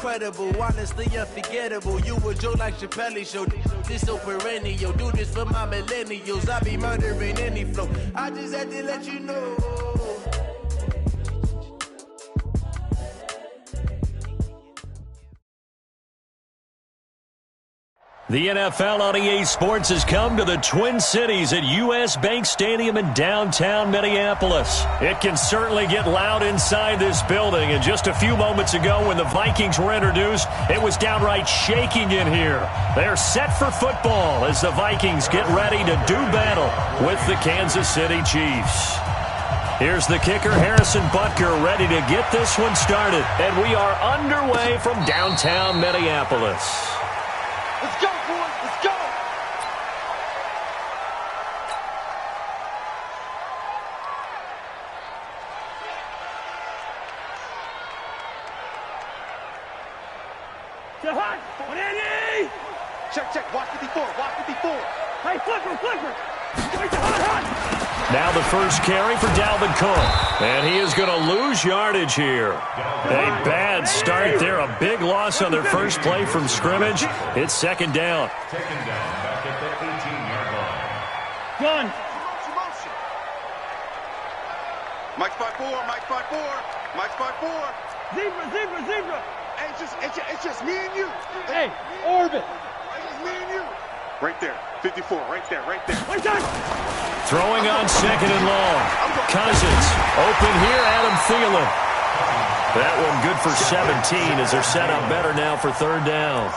incredible, honestly unforgettable. You a joke like Chappelle Show. This so perennial. Do this for my millennials. I be murdering any flow. I just had to let you know. The NFL on EA Sports has come to the Twin Cities at U.S. Bank Stadium in downtown Minneapolis. It can certainly get loud inside this building, and just a few moments ago when the Vikings were introduced, it was downright shaking in here. They're set for football as the Vikings get ready to do battle with the Kansas City Chiefs. Here's the kicker, Harrison Butker, ready to get this one started, and we are underway from downtown Minneapolis. Let's go, boys. Let's go. Check. Watch 54. Hey, flipper. Now the first carry for Dalvin Cook. And he is going to lose yardage here. A bad start there. A big loss on their first play from scrimmage. It's second down. Second down, back at the 18-yard line. Gun. Motion. Mike 5-4. Zebra. Hey, it's just me and you. Hey, orbit. It's just me and you. Right there. 54. Right there. Wait time. Throwing on second and long. Cousins. Open here, Adam Thielen. That one good for 17 as they're set up better now for third down.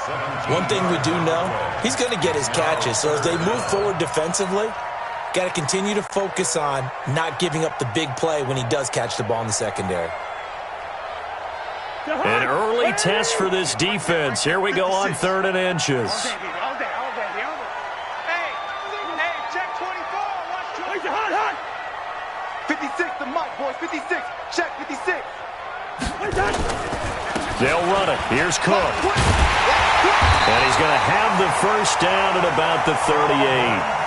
One thing we do know, he's going to get his catches. So as they move forward defensively, got to continue to focus on not giving up the big play when he does catch the ball in the secondary. An early test for this defense. Here we go on third and inches. All day. Hey, check 24. Watch 24. Hot. 56, the mic, boys. 56. Check 56. They'll run it. Here's Cook. And he's going to have the first down at about the 38.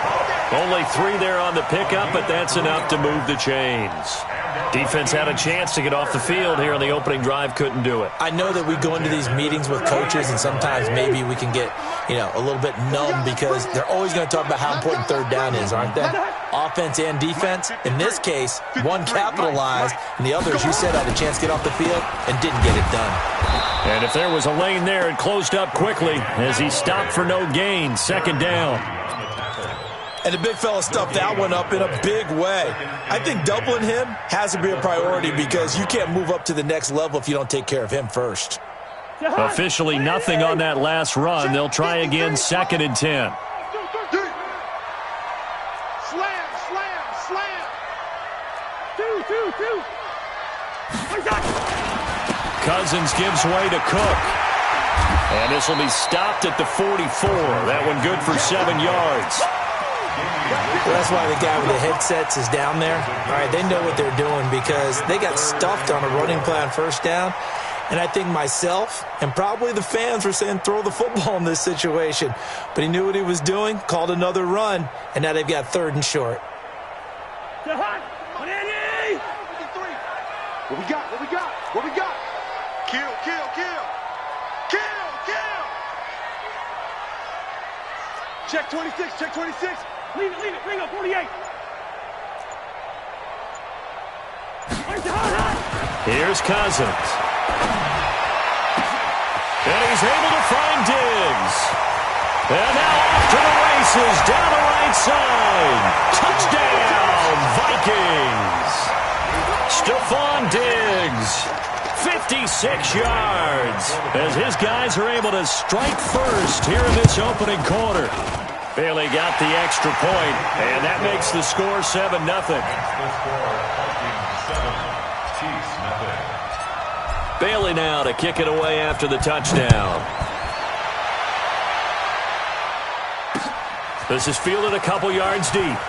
Only 3 there on the pickup, but that's enough to move the chains. Defense had a chance to get off the field here on the opening drive, couldn't do it. I know that we go into these meetings with coaches, and sometimes maybe we can get, a little bit numb because they're always going to talk about how important third down is, aren't they? Offense and defense. In this case, one capitalized, and the other, as you said, had a chance to get off the field and didn't get it done. And if there was a lane there, it closed up quickly as he stopped for no gain. Second down. And the big fella stuffed that one up in a big way. I think doubling him has to be a priority because you can't move up to the next level if you don't take care of him first. Officially nothing on that last run. They'll try again, second and 10. Slam. Two. Cousins gives way to Cook. And this will be stopped at the 44. That one good for 7 yards. Well, that's why the guy with the headsets is down there. All right, they know what they're doing because they got stuffed on a running play on first down. And I think myself and probably the fans were saying throw the football in this situation. But he knew what he was doing, called another run, and now they've got third and short. What we got? Kill. Check 26. Leave it. Bring up 48. Here's Cousins. And he's able to find Diggs. And now off to the races down the right side. Touchdown, Vikings. Stephon Diggs. 56 yards as his guys are able to strike first here in this opening quarter. Bailey got the extra point, and that makes the score 7-0. Bailey now to kick it away after the touchdown. This is fielded a couple yards deep.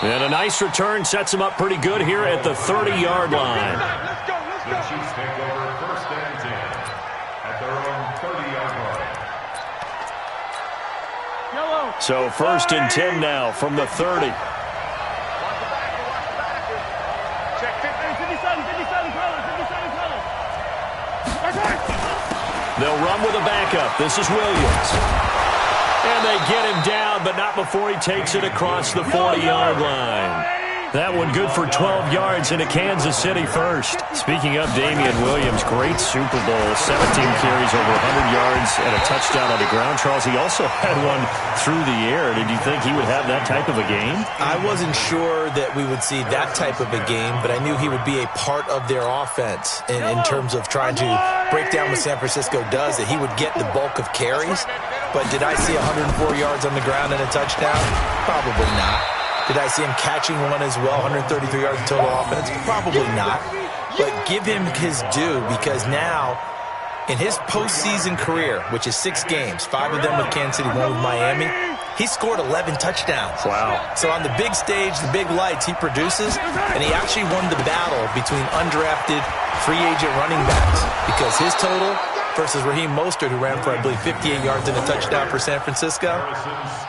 And a nice return sets him up pretty good here at the 30-yard line. Let's go. The Chiefs take over first and 10 at their own 30-yard line. So first and 10 now from the 30. Check 57, 57 colors. They'll run with a backup. This is Williams. And they get him down, but not before he takes it across the 40-yard line. That one good for 12 yards into Kansas City first. Speaking of Damian Williams, great Super Bowl. 17 carries, over 100 yards, and a touchdown on the ground. Charles, he also had one through the air. Did you think he would have that type of a game? I wasn't sure that we would see that type of a game, but I knew he would be a part of their offense in terms of trying to break down what San Francisco does, that he would get the bulk of carries. But did I see 104 yards on the ground and a touchdown? Probably not. Did I see him catching one as well, 133 yards of total offense? Probably not. But give him his due, because now, in his postseason career, which is 6 games, 5 of them with Kansas City, 1 with Miami, he scored 11 touchdowns. Wow. So on the big stage, the big lights, he produces, and he actually won the battle between undrafted free agent running backs, because his total versus Raheem Mostert, who ran for, I believe, 58 yards and a touchdown for San Francisco.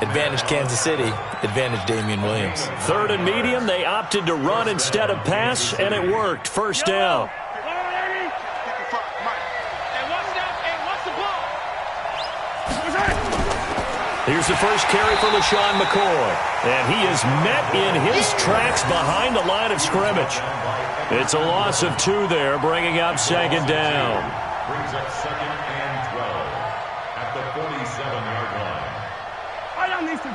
Advantage Kansas City, advantage Damian Williams. 3rd and medium, they opted to run instead of pass, and it worked. First down. Here's the first carry for LaShawn McCoy, and he is met in his tracks behind the line of scrimmage. It's a loss of 2 there, bringing up 2nd down. Brings up 2nd and 12 at the 47-yard line. I don't need to.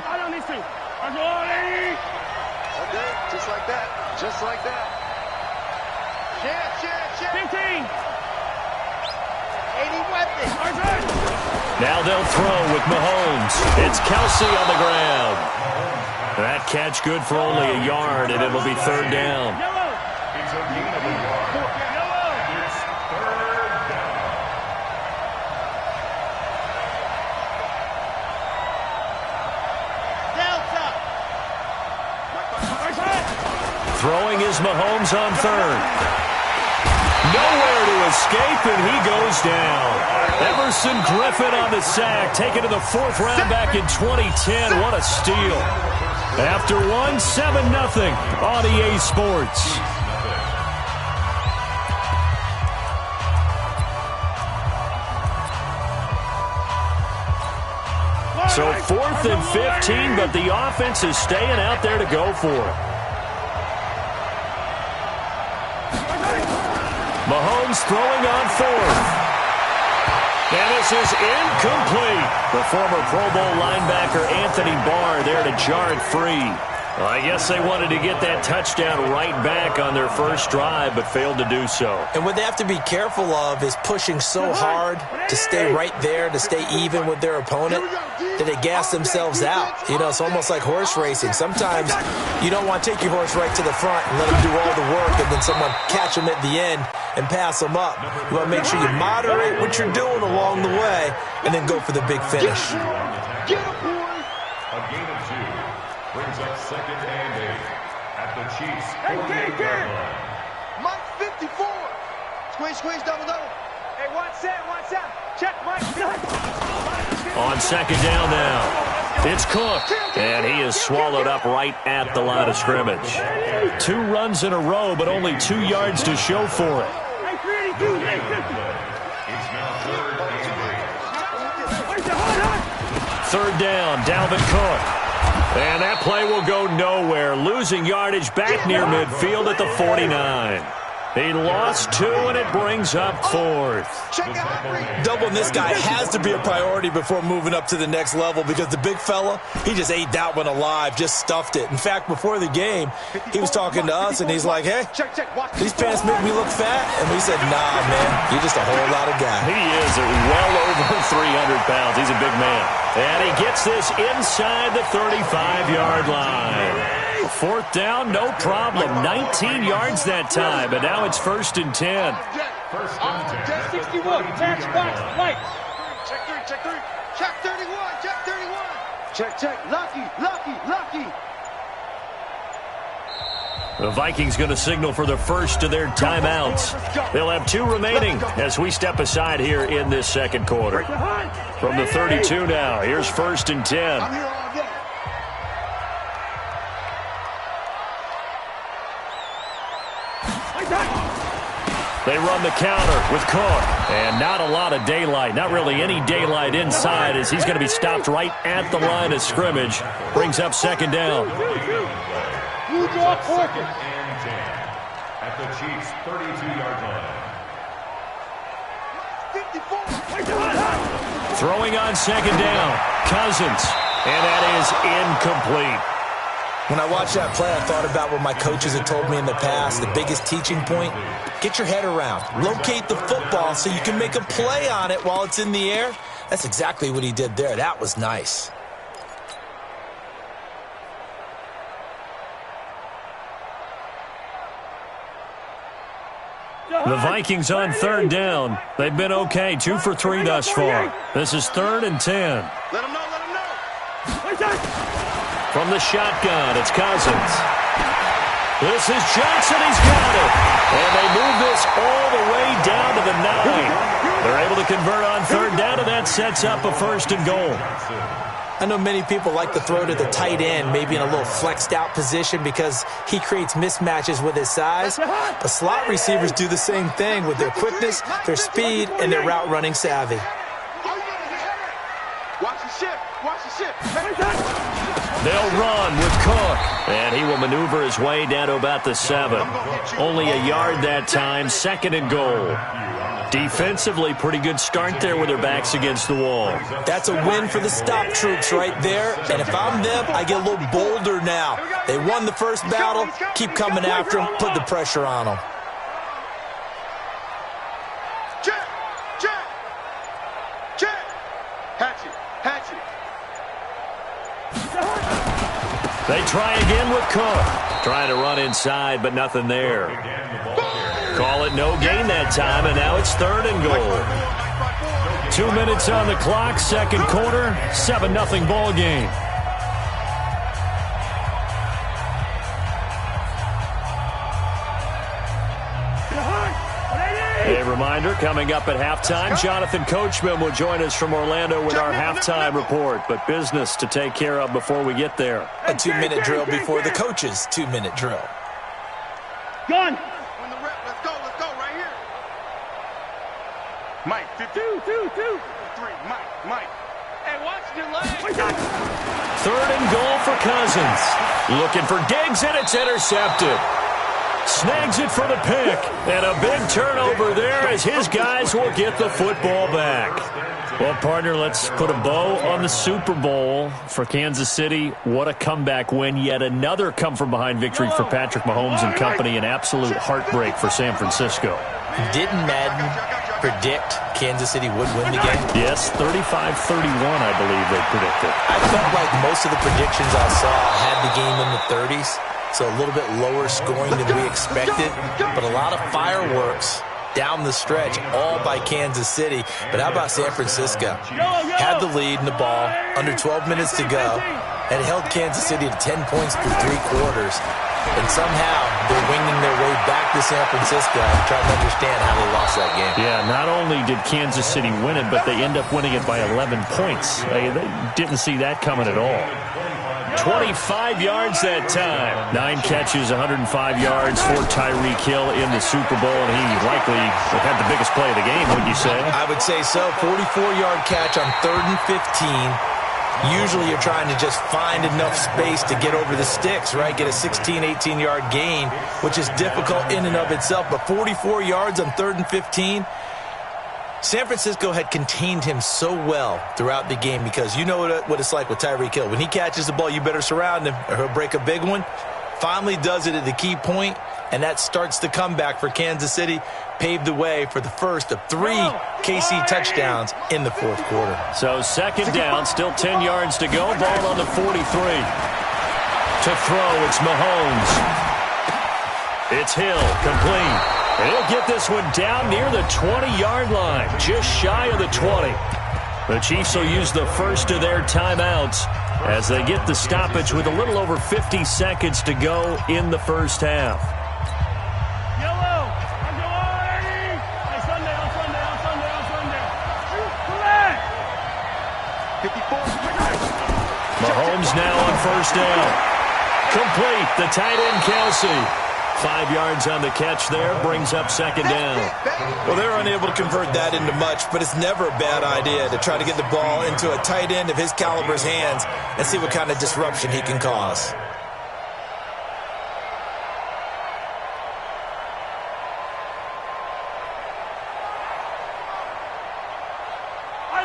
Okay, just like that. Just like that. Chance. 15. 80 weapons. Now they'll throw with Mahomes. It's Kelsey on the ground. That catch good for only a yard, and it'll be 3rd down. It's a gain of a yard. It's 3rd down. Delta. Throwing is Mahomes on 3rd. Nowhere to escape, and he goes down. Emerson Griffin on the sack, taken to the 4th round back in 2010. What a steal. After 1, 7-0 on EA Sports. So 4th and 15, but the offense is staying out there to go for it. Mahomes throwing on 4th. And this is incomplete. The former Pro Bowl linebacker Anthony Barr there to jar it free. Well, I guess they wanted to get that touchdown right back on their first drive, but failed to do so. And what they have to be careful of is pushing so hard to stay right there, to stay even with their opponent, that they gas themselves out. You know, it's almost like horse racing. Sometimes you don't want to take your horse right to the front and let him do all the work, and then someone catch him at the end and pass him up. You want to make sure you moderate what you're doing along the way and then go for the big finish. Get him, boy. A gain of 2 brings up 2nd and 8 at the Chiefs' 48-yard line. Mike 54. Squeeze, double. Hey, one set. Check, Mike. On 2nd down now, it's Cook, and he is swallowed up right at the line of scrimmage. 2 runs in a row, but only 2 yards to show for it. It's now 3rd and 8. 3rd down, Dalvin Cook. And that play will go nowhere, losing yardage back near midfield at the 49. He lost 2, and it brings up 4th. Doubling this guy has to be a priority before moving up to the next level, because the big fella, he just ate that one alive, just stuffed it. In fact, before the game, he was talking to us, and he's like, hey, these pants make me look fat. And we said, nah, man, you're just a whole lot of guy. He is well over 300 pounds. He's a big man. And he gets this inside the 35-yard line. 4th down, no problem. 19 yards that time, but now it's 1st and 10. First and 10. 61. Tax box. Light. Check 3. Check 31. Check. Lucky. The Vikings going to signal for the first of their timeouts. They'll have 2 remaining as we step aside here in this 2nd quarter. From the 32 now, here's 1st and 10. I'm here all day. They run the counter with Cook. And not a lot of daylight. Not really any daylight inside as he's going to be stopped right at the line of scrimmage. Brings up second down. You draw second and 10 at the Chiefs' 32-yard line. 54. Throwing on second down. Cousins. And that is incomplete. When I watched that play, I thought about what my coaches had told me in the past. The biggest teaching point, get your head around. Locate the football so you can make a play on it while it's in the air. That's exactly what he did there. That was nice. The Vikings on third down. They've been okay, 2 for 3 thus far. This is 3rd and 10. Let him know, let him know. From the shotgun, it's Cousins. This is Johnson. He's got it. And they move this all the way down to the 9. They're able to convert on third down, and that sets up a 1st and goal. I know many people like to throw to the tight end, maybe in a little flexed out position because he creates mismatches with his size. But slot receivers do the same thing with their quickness, their speed, and their route running savvy. Watch the ship. Watch the ship. They'll run with Cook, and he will maneuver his way down to about the 7. Only a yard that time, 2nd and goal. Defensively, pretty good start there with their backs against the wall. That's a win for the stop troops right there, and if I'm them, I get a little bolder now. They won the first battle, keep coming after them, put the pressure on them. Check. Check. Check. Hatchet. Hatchet. They try again with Cook. Trying to run inside, but nothing there. Call it no gain that time, and now it's 3rd and goal. 2 minutes on the clock, 2nd quarter, 7-0 ball game. A reminder, coming up at halftime, Jonathan Coachman will join us from Orlando with our halftime report, but business to take care of before we get there. A 2-minute drill before the coach's 2-minute drill. Gun. When the rep, let's go right here. Mike, 2. 3, Mike. Hey, watch your legs. 3rd and goal for Cousins. Looking for Diggs, and it's intercepted. Snags it for the pick, and a big turnover there as his guys will get the football back. Well, partner, let's put a bow on the Super Bowl for Kansas City. What a comeback win. Yet another come-from-behind victory for Patrick Mahomes and company. An absolute heartbreak for San Francisco. Didn't Madden predict Kansas City would win the game? Yes, 35-31, I believe they predicted. I felt like most of the predictions I saw had the game in the 30s. So a little bit lower scoring than we expected, but a lot of fireworks down the stretch, all by Kansas City. But how about San Francisco? Had the lead in the ball, under 12 minutes to go, and held Kansas City to 10 points through 3 quarters. And somehow they're winging their way back to San Francisco, trying to understand how they lost that game. Yeah, not only did Kansas City win it, but they end up winning it by 11 points. They didn't see that coming at all. 25 yards that time. 9 catches, 105 yards for Tyreek Hill in the Super Bowl, and he likely had the biggest play of the game, wouldn't you say? I would say so. 44-yard catch on 3rd and 15. Usually you're trying to just find enough space to get over the sticks, right? Get a 16, 18-yard gain, which is difficult in and of itself. But 44 yards on 3rd and 15. San Francisco had contained him so well throughout the game because you know what it's like with Tyreek Hill. When he catches the ball, you better surround him or he'll break a big one. Finally does it at the key point, and that starts the comeback for Kansas City, paved the way for the first of 3 KC touchdowns in the 4th quarter. So 2nd down, still 10 yards to go, ball on the 43. To throw, it's Mahomes. It's Hill, complete. And he'll get this one down near the 20-yard line, just shy of the 20. The Chiefs will use the first of their timeouts as they get the stoppage with a little over 50 seconds to go in the first half. Yellow. Hey, Sunday. Correct. 54. Mahomes now on 1st down. Complete, the tight end Kelsey. 5 yards on the catch there. Brings up second down. Well, they're unable to convert that into much, but it's never a bad idea to try to get the ball into a tight end of his caliber's hands and see what kind of disruption he can cause.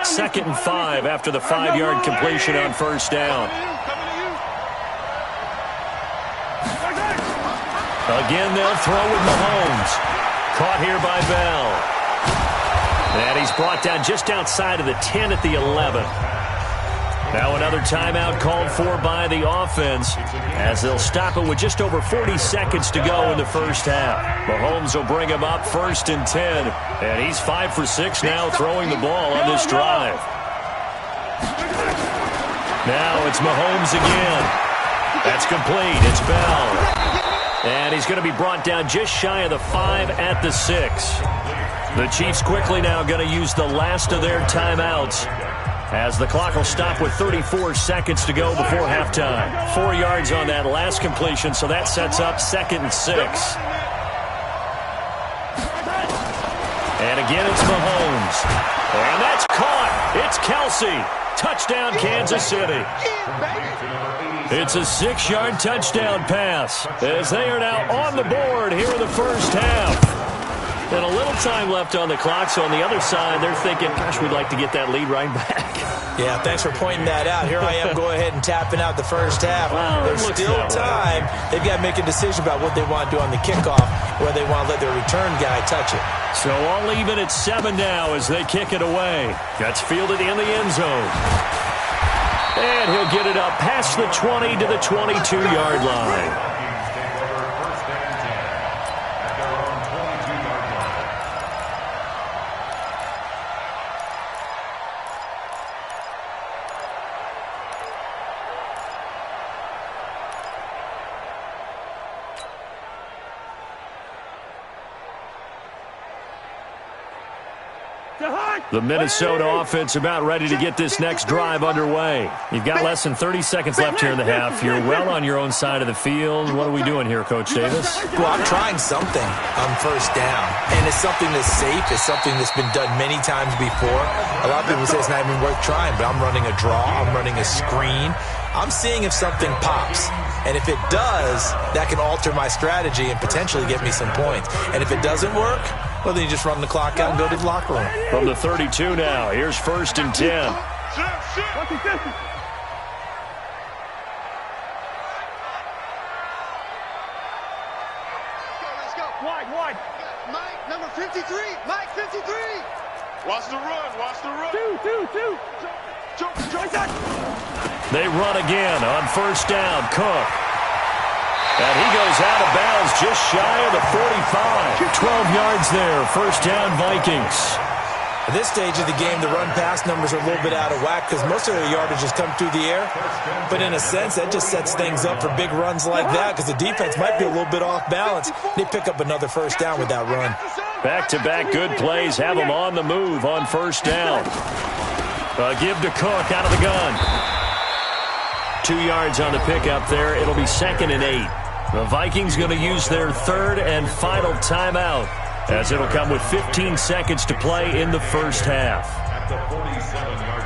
Second and 5 after the 5-yard completion on first down. Again, they'll throw with Mahomes. Caught here by Bell. And he's brought down just outside of the 10 at the 11. Now another timeout called for by the offense as they'll stop it with just over 40 seconds to go in the first half. Mahomes will bring him up 1st and 10. And he's 5 for 6 now throwing the ball on this drive. Now it's Mahomes again. That's complete. It's Bell. And he's going to be brought down just shy of the 5 at the 6. The Chiefs quickly now going to use the last of their timeouts as the clock will stop with 34 seconds to go before halftime. 4 yards on that last completion, so that sets up 2nd and 6. And again, it's Mahomes. And that's caught. It's Kelsey. Touchdown, Kansas City. It's a 6-yard touchdown pass as they are now on the board here in the first half. And a little time left on the clock, so on the other side, they're thinking, gosh, we'd like to get that lead right back. Yeah, thanks for pointing that out. Here I am going ahead and tapping out the first half. Well, there's still time. They've got to make a decision about what they want to do on the kickoff, whether they want to let their return guy touch it. So all even at 7 now as they kick it away. Gets fielded in the end zone. And he'll get it up past the 20 to the 22-yard line. The Minnesota offense about ready to get this next drive underway. You've got less than 30 seconds left here in the half. You're well on your own side of the field. What are we doing here, Coach Davis? Well, I'm trying something on first down, and it's something that's safe. It's something that's been done many times before. A lot of people say it's not even worth trying, but I'm running a draw. I'm running a screen. I'm seeing if something pops. And if it does, that can alter my strategy and potentially get me some points. And if it doesn't work, well, then you just run the clock out and go to the locker room. From the 32 now, here's 1st and 10. Let's go. Wide. Mike, number 53. Mike, 53. Watch the run. Two. They run again on first down. Cook. And he goes out of bounds just shy of the 45. 12 yards there. First down, Vikings. At this stage of the game, the run-pass numbers are a little bit out of whack because most of their yardage has come through the air. But in a sense, that just sets things up for big runs like that because the defense might be a little bit off balance. They pick up another first down with that run. Back-to-back good plays have them on the move on first down. Give to Cook out of the gun. 2 yards on the pickup there. It'll be 2nd and 8. The Vikings going to use their 3rd and final timeout as it'll come with 15 seconds to play in the first half. At the 47-yard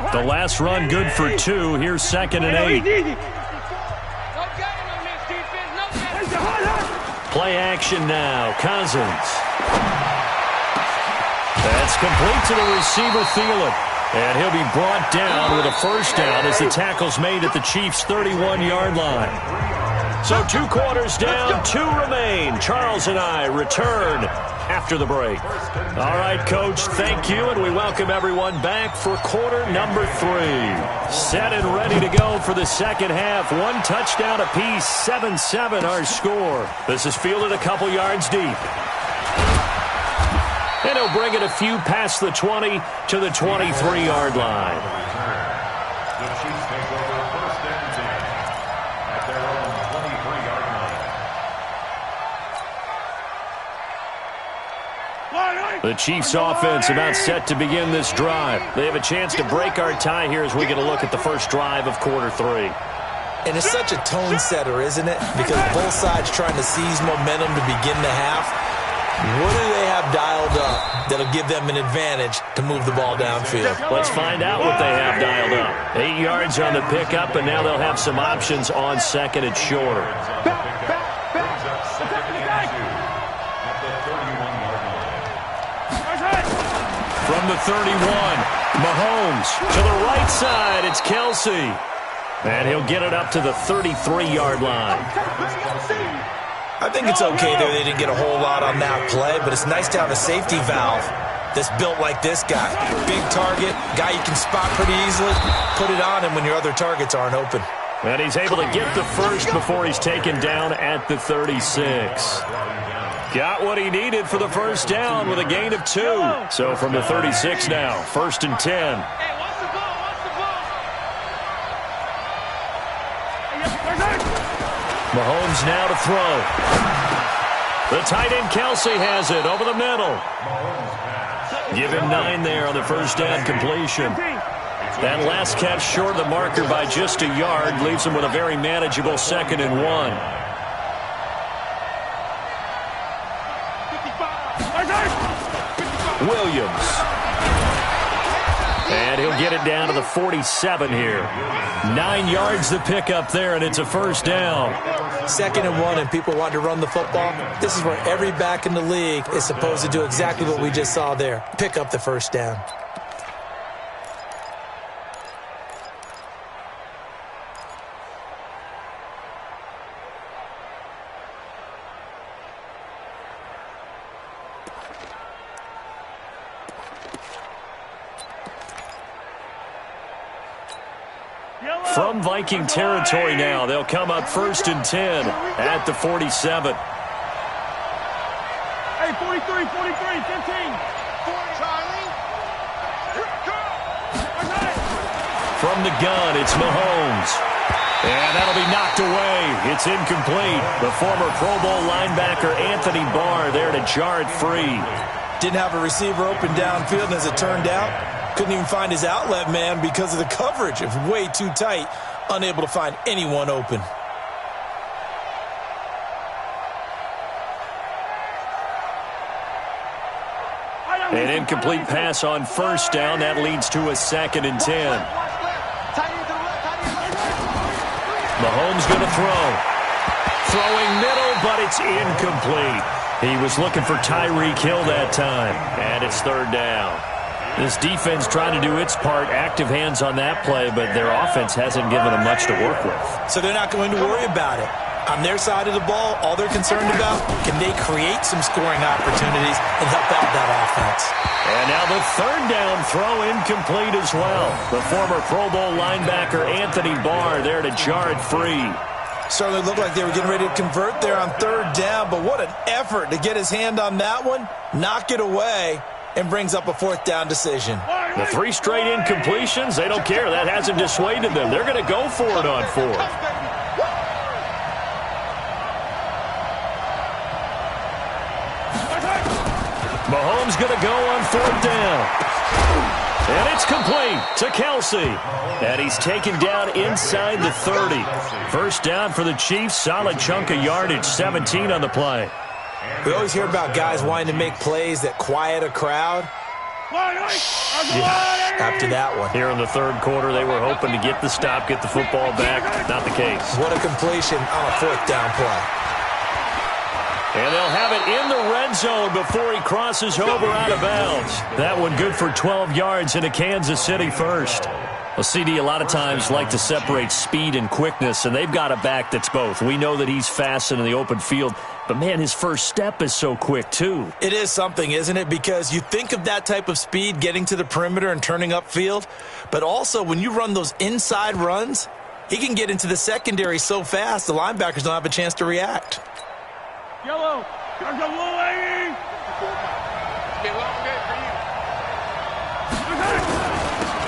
line. The last run good for 2. Here's 2nd and 8. Play action now. Cousins. That's complete to the receiver, Thielen. And he'll be brought down with a first down as the tackle's made at the Chiefs' 31-yard line. So 2 quarters down, 2 remain. Charles and I return after the break. All right, Coach, thank you, and we welcome everyone back for quarter number 3. Set and ready to go for the second half. 1 touchdown apiece, 7-7 our score. This is fielded a couple yards deep. And he'll bring it a few past the 20 to the 23-yard line. The Chiefs take over 1st and 10 at their own 23-yard line. The Chiefs offense about set to begin this drive. They have a chance to break our tie here as we get a look at the first drive of quarter 3. And it's such a tone setter, isn't it? Because both sides trying to seize momentum to begin the half. What do they have dialed up that'll give them an advantage to move the ball downfield? Let's find out what they have dialed up. 8 yards on the pickup, and now they'll have some options on second and short. From the 31, Mahomes to the right side. It's Kelsey. And he'll get it up to the 33-yard line. I think it's okay there. They didn't get a whole lot on that play, but it's nice to have a safety valve that's built like this guy. Big target, guy you can spot pretty easily. Put it on him when your other targets aren't open. And he's able to get the first before he's taken down at the 36. Got what he needed for the first down with a gain of 2. So from the 36 now, 1st and 10. Mahomes now to throw. The tight end Kelsey has it over the middle. Give him 9 there on the first down completion. That last catch short of the marker by just a yard leaves him with a very manageable 2nd and 1. Williams. And he'll get it down to the 47 here. 9 yards to pick up there, and it's a first down. 2nd and 1, and people want to run the football. This is where every back in the league is supposed to do exactly what we just saw there. Pick up the first down. From Viking territory now, they'll come up 1st and 10 at the 47. Hey, 43, 15. From the gun, it's Mahomes. And that'll be knocked away. It's incomplete. The former Pro Bowl linebacker Anthony Barr there to jar it free. Didn't have a receiver open downfield, and as it turned out, couldn't even find his outlet man because of the coverage. It was way too tight, unable to find anyone open. An incomplete pass on first down. That leads to a 2nd and 10. Mahomes going to throw. Throwing middle, but it's incomplete. He was looking for Tyreek Hill that time, and it's 3rd down. This defense trying to do its part, active hands on that play, but their offense hasn't given them much to work with. So they're not going to worry about it. On their side of the ball, all they're concerned about, can they create some scoring opportunities and help out that offense? And now the 3rd down throw incomplete as well. The former Pro Bowl linebacker Anthony Barr there to jar it free. Certainly looked like they were getting ready to convert there on 3rd down, but what an effort to get his hand on that one, knock it away, and brings up a 4th down decision. The 3 straight incompletions, they don't care. That hasn't dissuaded them. They're going to go for it on 4th. Mahomes going to go on 4th down. And it's complete to Kelsey. And he's taken down inside the 30. First down for the Chiefs. Solid chunk of yardage, 17 on the play. We always hear about guys wanting to make plays that quiet a crowd. Yeah, after that one. Here in the 3rd quarter, they were hoping to get the stop, get the football back. Not the case. What a completion on a 4th down play. And they'll have it in the red zone before he crosses over out of bounds. That one good for 12 yards into Kansas City first. Well, CD, a lot of times like to separate speed and quickness, and they've got a back that's both. We know that he's fast in the open field, but, man, his first step is so quick, too. It is something, isn't it? Because you think of that type of speed getting to the perimeter and turning upfield, but also when you run those inside runs, he can get into the secondary so fast the linebackers don't have a chance to react. Yellow. There's a blue lady.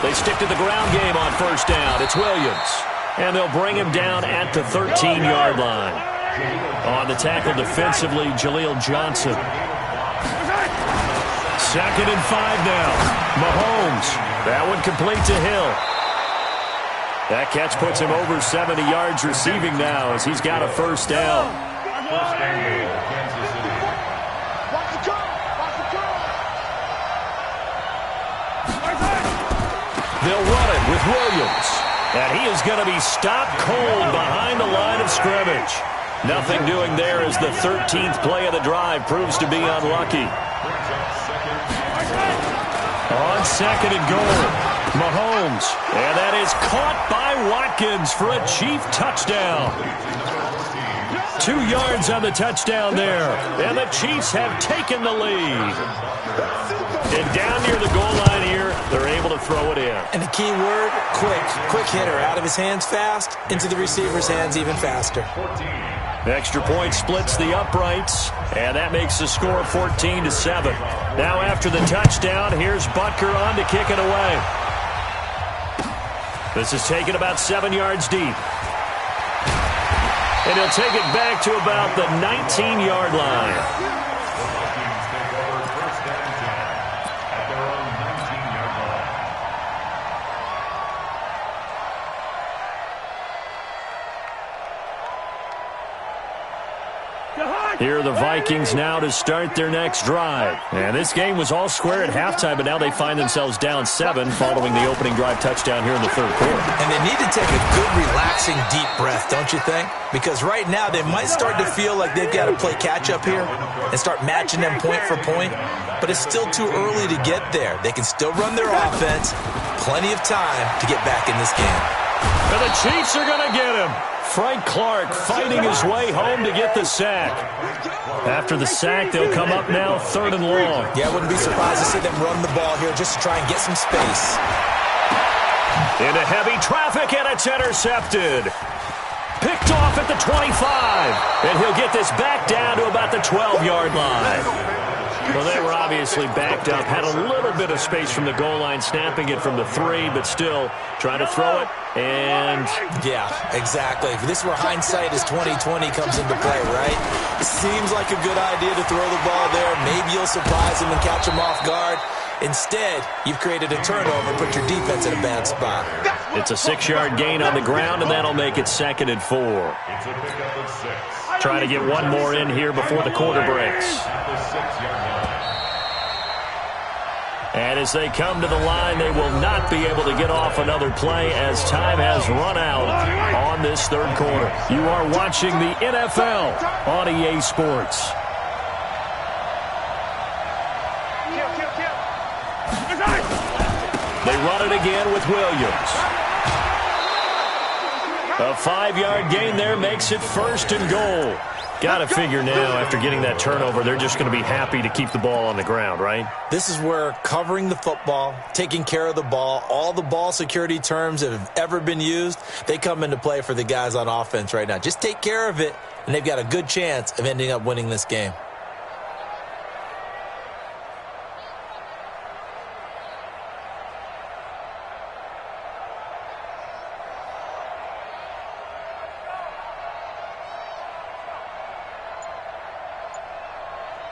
They stick to the ground game on first down. It's Williams. And they'll bring him down at the 13-yard line. On the tackle defensively, Jaleel Johnson. 2nd and 5 now. Mahomes. That one complete to Hill. That catch puts him over 70 yards receiving now as he's got a first down. First and goal, Kansas City. Watch the goal! Watch the goal! They'll run it with Williams. And he is going to be stopped cold behind the line of scrimmage. Nothing doing there as the 13th play of the drive proves to be unlucky. On second and goal, Mahomes. And that is caught by Watkins for a Chief touchdown. 2 yards on the touchdown there. And the Chiefs have taken the lead. And down near the goal line here, they're able to throw it in. And the key word, quick. Quick hitter. Out of his hands fast, into the receiver's hands even faster. Extra point splits the uprights, and that makes the score 14-7. Now after the touchdown, here's Butker on to kick it away. This is taken about 7 yards deep. And he'll take it back to about the 19-yard line. Here are the Vikings now to start their next drive. And this game was all square at halftime, but now they find themselves down 7 following the opening drive touchdown here in the third quarter. And they need to take a good, relaxing, deep breath, don't you think? Because right now they might start to feel like they've got to play catch-up here and start matching them point for point. But it's still too early to get there. They can still run their offense. Plenty of time to get back in this game. And the Chiefs are going to get him. Frank Clark fighting his way home to get the sack. After the sack, they'll come up now 3rd and long. Yeah, I wouldn't be surprised to see them run the ball here just to try and get some space. Into heavy traffic, and it's intercepted. Picked off at the 25. And he'll get this back down to about the 12-yard line. Well, they were obviously backed up, had a little bit of space from the goal line, snapping it from the 3, but still trying to throw it, and... Yeah, exactly. This is where hindsight is 20/20 comes into play, right? Seems like a good idea to throw the ball there. Maybe you'll surprise him and catch him off guard. Instead, you've created a turnover, put your defense in a bad spot. It's a 6-yard gain on the ground, and that'll make it 2nd and 4. It's a pickup of 6. Trying to get one more in here before the quarter breaks. At the 6-yard line. And as they come to the line, they will not be able to get off another play as time has run out on this third quarter. You are watching the NFL on EA Sports. They run it again with Williams. A 5-yard gain there makes it 1st and goal. Got to figure now, after getting that turnover, they're just going to be happy to keep the ball on the ground, right? This is where covering the football, taking care of the ball, all the ball security terms that have ever been used, they come into play for the guys on offense right now. Just take care of it, and they've got a good chance of ending up winning this game.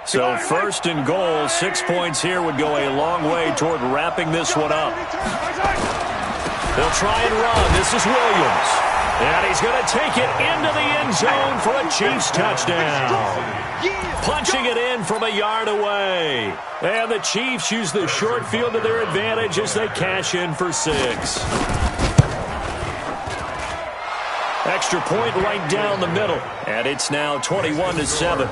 So 1st and goal, 6 points here would go a long way toward wrapping this one up. They'll try and run. This is Williams. And he's going to take it into the end zone for a Chiefs touchdown. Punching it in from a yard away. And the Chiefs use the short field to their advantage as they cash in for 6. Extra point right down the middle. And it's now 21-7.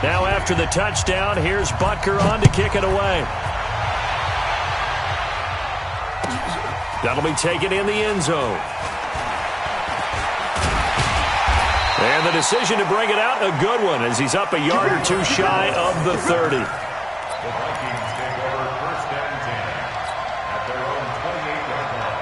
Now after the touchdown, here's Butker on to kick it away. That'll be taken in the end zone. And the decision to bring it out, a good one, as he's up a yard or 2 shy of the 30. The Vikings take over 1st and 10 at their own 28-yard line.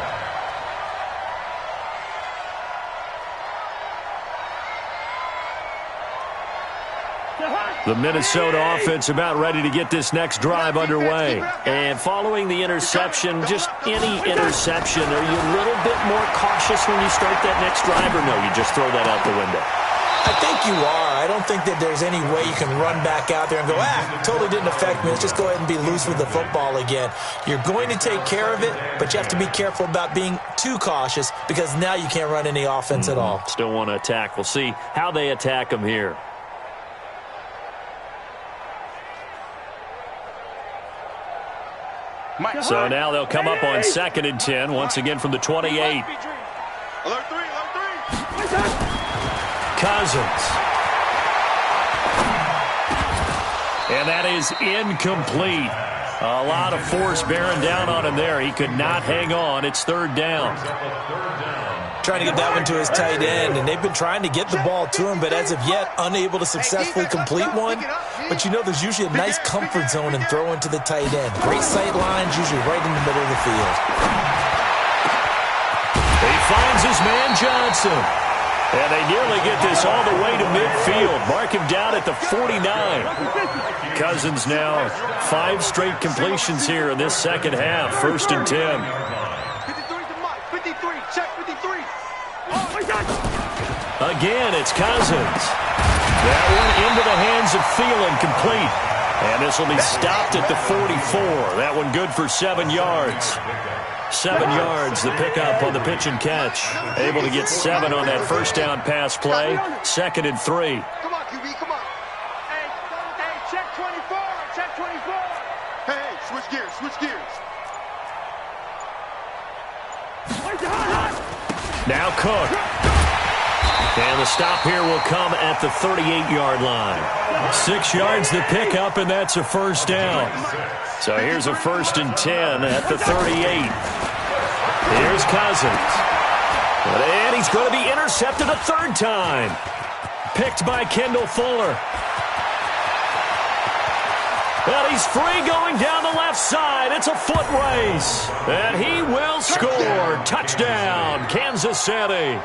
The Minnesota offense about ready to get this next drive underway. And following the interception, just any interception, are you a little bit more cautious when you start that next drive, or no, you just throw that out the window? I think you are. I don't think that there's any way you can run back out there and go, totally didn't affect me. Let's just go ahead and be loose with the football again. You're going to take care of it, but you have to be careful about being too cautious because now you can't run any offense at all. Still want to attack. We'll see how they attack them here. So now they'll come up on 2nd and 10, once again from the 28. Alert 3, Cousins. And that is incomplete. A lot of force bearing down on him there. He could not hang on. It's 3rd down. Trying to get that one to his tight end, and they've been trying to get the ball to him, but as of yet, unable to successfully complete one. But you know there's usually a nice comfort zone in throwing to the tight end. Great sight lines, usually right in the middle of the field. He finds his man Johnson. And they nearly get this all the way to midfield. Mark him down at the 49. Cousins now 5 straight completions here in this second half. 1st and 10. 53, check 53. Again, it's Cousins. That one into the hands of Thielen, complete. And this will be stopped at the 44. That one good for 7 yards. 7 yards, the pickup on the pitch and catch. Able to get 7 on that first down pass play. 2nd and 3. Come on, QB, come on. Hey, check 24, check 24. Hey, switch gears, switch gears. Now Cook. And the stop here will come at the 38-yard line. 6 yards the pickup, and that's a first down. So here's a 1st and 10 at the 38. Here's Cousins. And he's going to be intercepted a 3rd time. Picked by Kendall Fuller. And he's free going down the left side. It's a foot race. And he will score. Touchdown, Kansas City.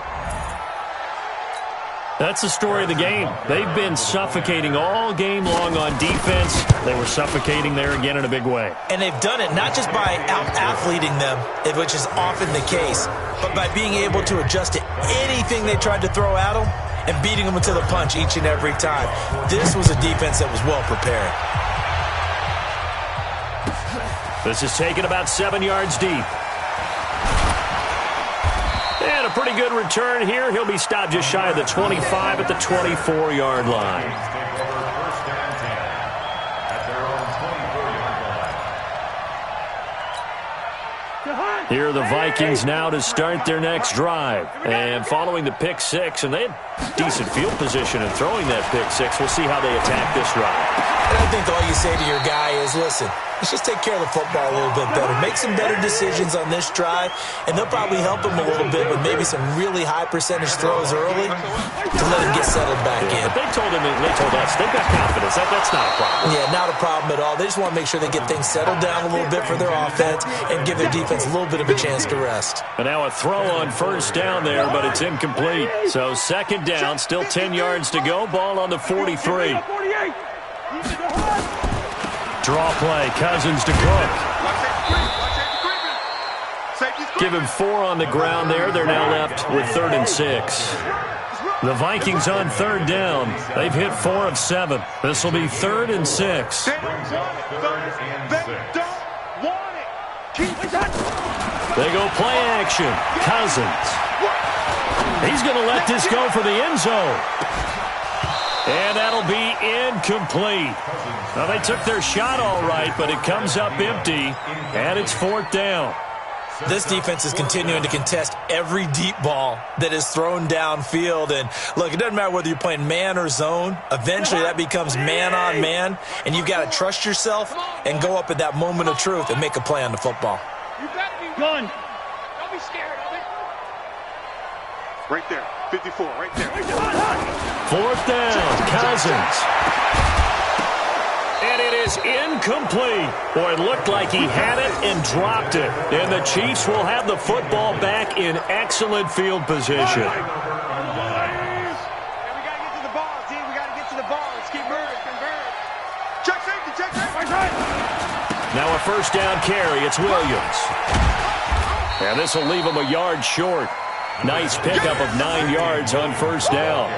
That's the story of the game. They've been suffocating all game long on defense. They were suffocating there again in a big way. And they've done it not just by out-athleting them, which is often the case, but by being able to adjust to anything they tried to throw at them and beating them to the punch each and every time. This was a defense that was well prepared. This is taken about 7 yards deep. And a pretty good return here. He'll be stopped just shy of the 25 at the 24-yard line. Here are the Vikings now to start their next drive. And following the pick 6, and they had decent field position in throwing that pick 6. We'll see how they attack this drive. And I think all you say to your guy is, listen, let's just take care of the football a little bit better. Make some better decisions on this drive, and they'll probably help him a little bit with maybe some really high percentage throws early to let him get settled back in. But they told us they've got confidence. That's not a problem. Yeah, not a problem at all. They just want to make sure they get things settled down a little bit for their offense and give their defense a little bit of a chance to rest. And now a throw on 1st down there, but it's incomplete. So 2nd down, still 10 yards to go. Ball on the 43. Draw play, Cousins to Cook. Give him 4 on the ground there. They're now left with 3rd and 6. The Vikings on 3rd down. They've hit 4 of 7. This will be 3rd and 6. They go play action. Cousins. He's going to let this go for the end zone. And that'll be incomplete. Now, they took their shot all right, but it comes up empty, and it's 4th down. This defense is continuing to contest every deep ball that is thrown downfield. And, look, it doesn't matter whether you're playing man or zone. Eventually, that becomes man-on-man, and you've got to trust yourself and go up at that moment of truth and make a play on the football. You better be good. Don't be scared of it. Right there, 54, right there. 4th down, Cousins. And it is incomplete. Boy, it looked like he had it and dropped it. And the Chiefs will have the football back in excellent field position. We got to get to the ball, team. We got to get to the ball. Let's keep moving. Check safety, check safety. Now a first down carry. It's Williams. And this will leave him a yard short. Nice pickup of 9 yards on first down.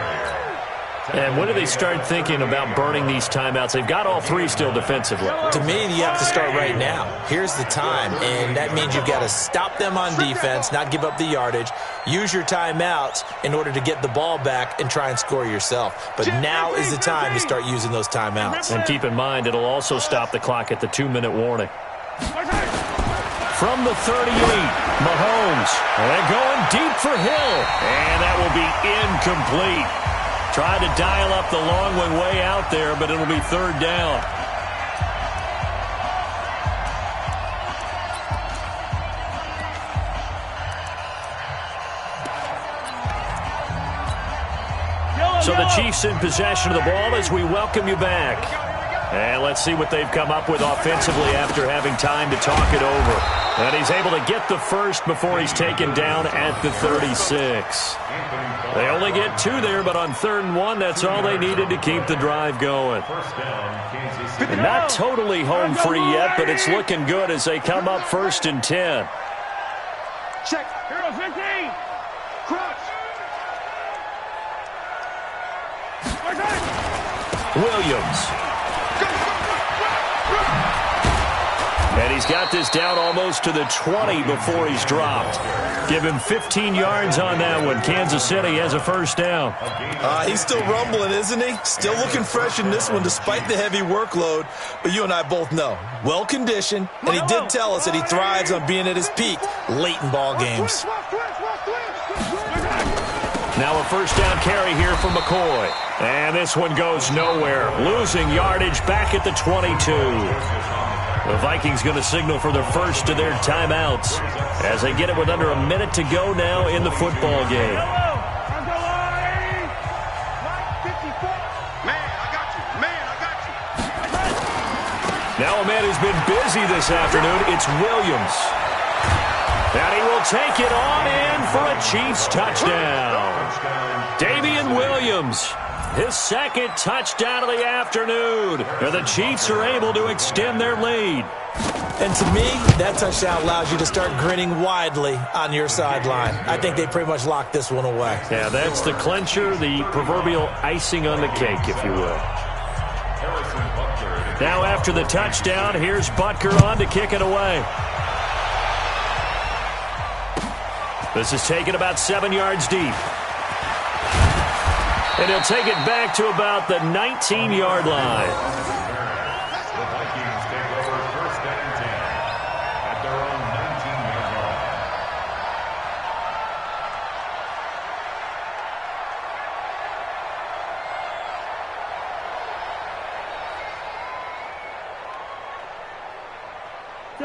And when do they start thinking about burning these timeouts? They've got all 3 still defensively. To me, you have to start right now. Here's the time, and that means you've got to stop them on defense, not give up the yardage, use your timeouts in order to get the ball back and try and score yourself. But now is the time to start using those timeouts. And keep in mind, it'll also stop the clock at the 2-minute warning. From the 38, Mahomes. And going deep for Hill. And that will be incomplete. Tried to dial up the long one way out there, but it'll be third down. So the Chiefs in possession of the ball as we welcome you back. And let's see what they've come up with offensively after having time to talk it over. And he's able to get the first before he's taken down at the 36. They only get 2 there, but on 3rd and 1, that's all they needed to keep the drive going. And not totally home free yet, but it's looking good as they come up 1st and 10. Check. Hero 15. Cross. Williams. And he's got this down almost to the 20 before he's dropped. Give him 15 yards on that one. Kansas City has a first down. He's still rumbling, isn't he? Still looking fresh in this one despite the heavy workload. But you and I both know, well-conditioned, and he did tell us that he thrives on being at his peak late in ball games. Now a first down carry here from McCoy. And this one goes nowhere. Losing yardage back at the 22. The Vikings going to signal for the first of their timeouts as they get it with under a minute to go now in the football game. Now a man who's been busy this afternoon, it's Williams. And he will take it on in for a Chiefs touchdown. Damian Williams. His 2nd touchdown of the afternoon. And the Chiefs are able to extend their lead. And to me, that touchdown allows you to start grinning widely on your sideline. I think they pretty much locked this one away. Yeah, that's the clincher, the proverbial icing on the cake, if you will. Now after the touchdown, here's Butker on to kick it away. This is taken about 7 yards deep. And he'll take it back to about the 19-yard line. The Vikings take over 1st and 10 at their own 19-yard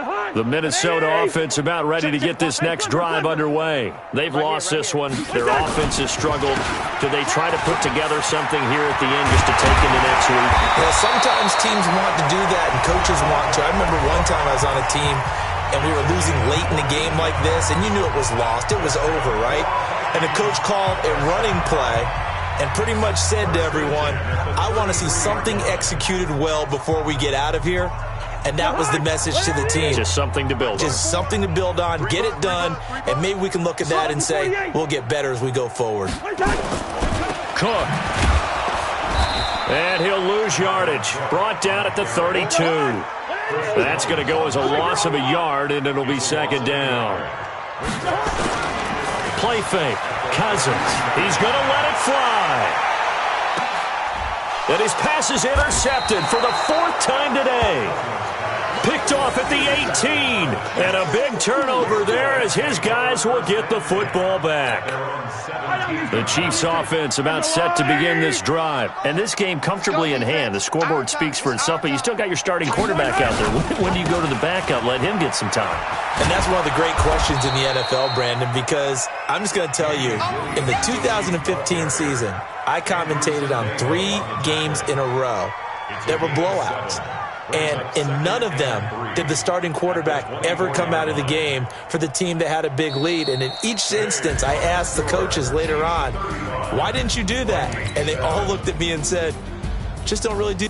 line. The Minnesota offense about ready to get this next drive underway. They've lost this one. Their offense has struggled. Do they try to put together something here at the end just to take into next week? Well, sometimes teams want to do that and coaches want to. I remember one time I was on a team and we were losing late in the game like this, and you knew it was lost. It was over, right? And the coach called a running play and pretty much said to everyone, I want to see something executed well before we get out of here. And that was the message to the team. Just something to build on. Just something to build on, get it done, and maybe we can look at that and say, we'll get better as we go forward. Cook. And he'll lose yardage. Brought down at the 32. That's going to go as a loss of a yard, and it'll be 2nd down. Play fake. Cousins. He's going to let it fly. And his pass is intercepted for the 4th time today. Picked off at the 18. And a big turnover there as his guys will get the football back. The Chiefs offense about set to begin this drive. And this game comfortably in hand. The scoreboard speaks for itself, but you still got your starting quarterback out there. When do you go to the backup? Let him get some time. And that's one of the great questions in the NFL, Brandon, because I'm just going to tell you, in the 2015 season, I commentated on 3 games in a row that were blowouts. And in none of them did the starting quarterback ever come out of the game for the team that had a big lead. And in each instance, I asked the coaches later on, why didn't you do that? And they all looked at me and said, just don't really do